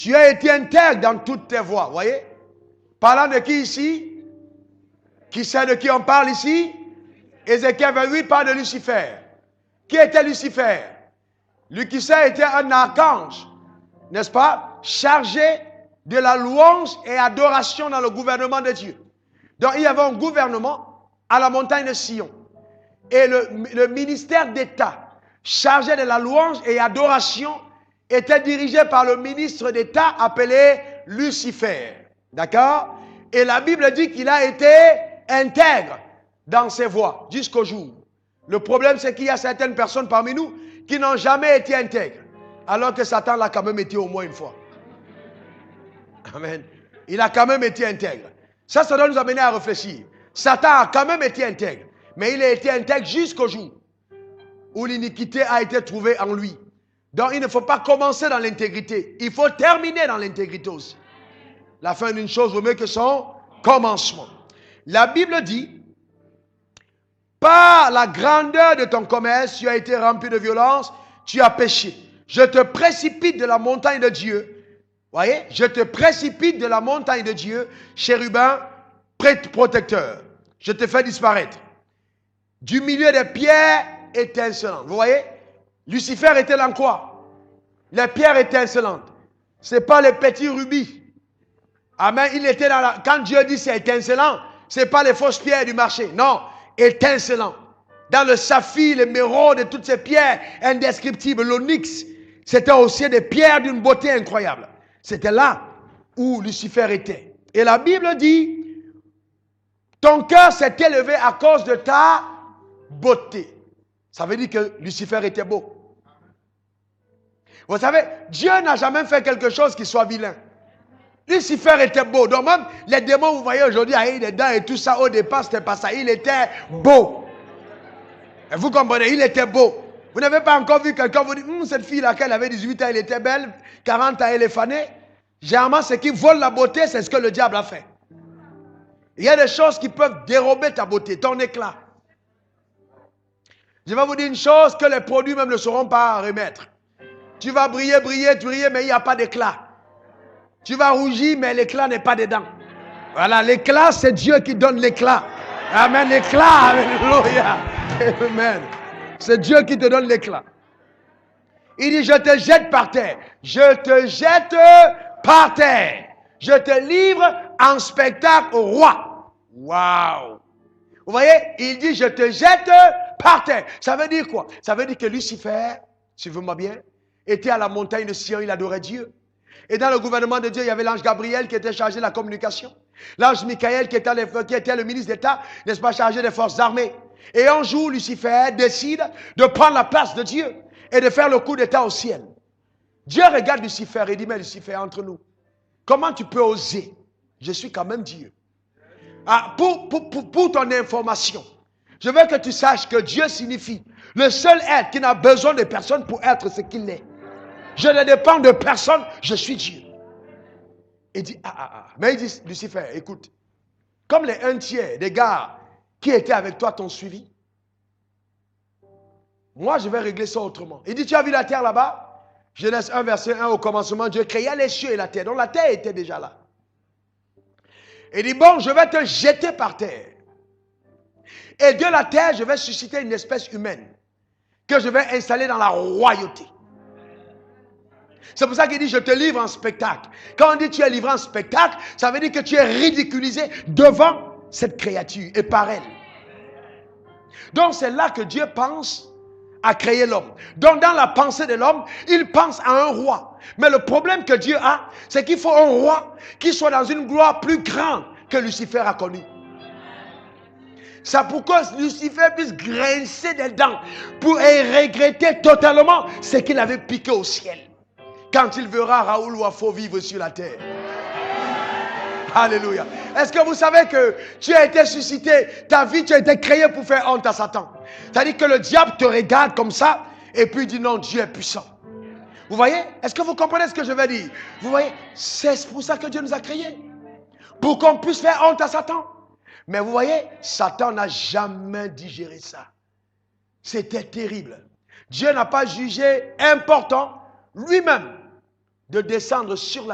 Tu as été intègre dans toutes tes voies. Vous voyez? Parlant de qui ici? Qui sait de qui on parle ici? Ézéchiel 28 parle de Lucifer. Qui était Lucifer? Lucifer était un archange, n'est-ce pas? Chargé de la louange et adoration dans le gouvernement de Dieu. Donc il y avait un gouvernement à la montagne de Sion. Et le ministère d'État chargé de la louange et adoration était dirigé par le ministre d'État appelé Lucifer. D'accord? Et la Bible dit qu'il a été intègre dans ses voies jusqu'au jour. Le problème, c'est qu'il y a certaines personnes parmi nous qui n'ont jamais été intègres, alors que Satan l'a quand même été au moins une fois. Amen. Il a quand même été intègre. Ça doit nous amener à réfléchir. Satan a quand même été intègre, mais il a été intègre jusqu'au jour où l'iniquité a été trouvée en lui. Donc il ne faut pas commencer dans l'intégrité, il faut terminer dans l'intégrité aussi. La fin d'une chose vaut mieux que son commencement. La Bible dit, par la grandeur de ton commerce, tu as été rempli de violence, tu as péché. Je te précipite de la montagne de Dieu. Voyez, je te précipite de la montagne de Dieu, chérubin, protecteur. Je te fais disparaître. Du milieu des pierres étincelantes. Vous voyez, Lucifer était dans quoi? Les pierres étincelantes. Ce n'est pas les petits rubis. Amen. Il était dans la... Quand Dieu dit c'est étincelant, ce n'est pas les fausses pierres du marché. Non, étincelant. Dans le saphir, l'émeraude et toutes ces pierres indescriptibles, l'onyx, c'était aussi des pierres d'une beauté incroyable. C'était là où Lucifer était. Et la Bible dit, ton cœur s'est élevé à cause de ta beauté. Ça veut dire que Lucifer était beau. Vous savez, Dieu n'a jamais fait quelque chose qui soit vilain. Lucifer était beau. Donc même les démons, vous voyez aujourd'hui, avec les dents et tout ça, au départ, c'était pas ça. Il était beau. Et vous comprenez, il était beau. Vous n'avez pas encore vu quelqu'un vous dire, cette fille-là, qu'elle avait 18 ans, elle était belle, 40 ans, elle est fanée. Généralement, ce qui vole la beauté, c'est ce que le diable a fait. Il y a des choses qui peuvent dérober ta beauté, ton éclat. Je vais vous dire une chose que les produits même ne sauront pas remettre. Tu vas briller, mais il n'y a pas d'éclat. Tu vas rougir, mais l'éclat n'est pas dedans. Voilà, l'éclat, c'est Dieu qui donne l'éclat. Amen, l'éclat, alléluia. Amen. C'est Dieu qui te donne l'éclat. Il dit, je te jette par terre. Je te jette par terre. Je te livre en spectacle au roi. Waouh. Vous voyez, il dit, je te jette par terre. Ça veut dire quoi? Ça veut dire que Lucifer, suivez-moi bien, était à la montagne de Sion, il adorait Dieu. Et dans le gouvernement de Dieu, il y avait l'ange Gabriel qui était chargé de la communication. L'ange Michael qui était le ministre d'État, n'est-ce pas, chargé des forces armées. Et un jour, Lucifer décide de prendre la place de Dieu et de faire le coup d'État au ciel. Dieu regarde Lucifer et dit, mais Lucifer, entre nous, comment tu peux oser? Je suis quand même Dieu. Ah, pour ton information, je veux que tu saches que Dieu signifie le seul être qui n'a besoin de personne pour être ce qu'il est. Je ne dépends de personne, je suis Dieu. Il dit, mais il dit, Lucifer, écoute, comme les 1/3 des gars qui étaient avec toi t'ont suivi, moi je vais régler ça autrement. Il dit, tu as vu la terre là-bas? Genèse 1, verset 1, au commencement, Dieu créa les cieux et la terre. Donc la terre était déjà là. Il dit, bon, je vais te jeter par terre. Et de la terre, je vais susciter une espèce humaine que je vais installer dans la royauté. C'est pour ça qu'il dit, je te livre en spectacle. Quand on dit tu es livré en spectacle, ça veut dire que tu es ridiculisé devant cette créature et par elle. Donc c'est là que Dieu pense à créer l'homme. Donc dans la pensée de l'homme, il pense à un roi. Mais le problème que Dieu a, c'est qu'il faut un roi qui soit dans une gloire plus grande que Lucifer a connue. C'est pourquoi Lucifer puisse grincer des dents pour regretter totalement ce qu'il avait piqué au ciel. Quand il verra Raoul Wafo vivre sur la terre. Alléluia. Est-ce que vous savez que tu as été suscité, ta vie, tu as été créé pour faire honte à Satan? C'est-à-dire que le diable te regarde comme ça et puis dit non, Dieu est puissant. Vous voyez? Est-ce que vous comprenez ce que je veux dire? Vous voyez? C'est pour ça que Dieu nous a créés. Pour qu'on puisse faire honte à Satan. Mais vous voyez, Satan n'a jamais digéré ça. C'était terrible. Dieu n'a pas jugé important lui-même de descendre sur la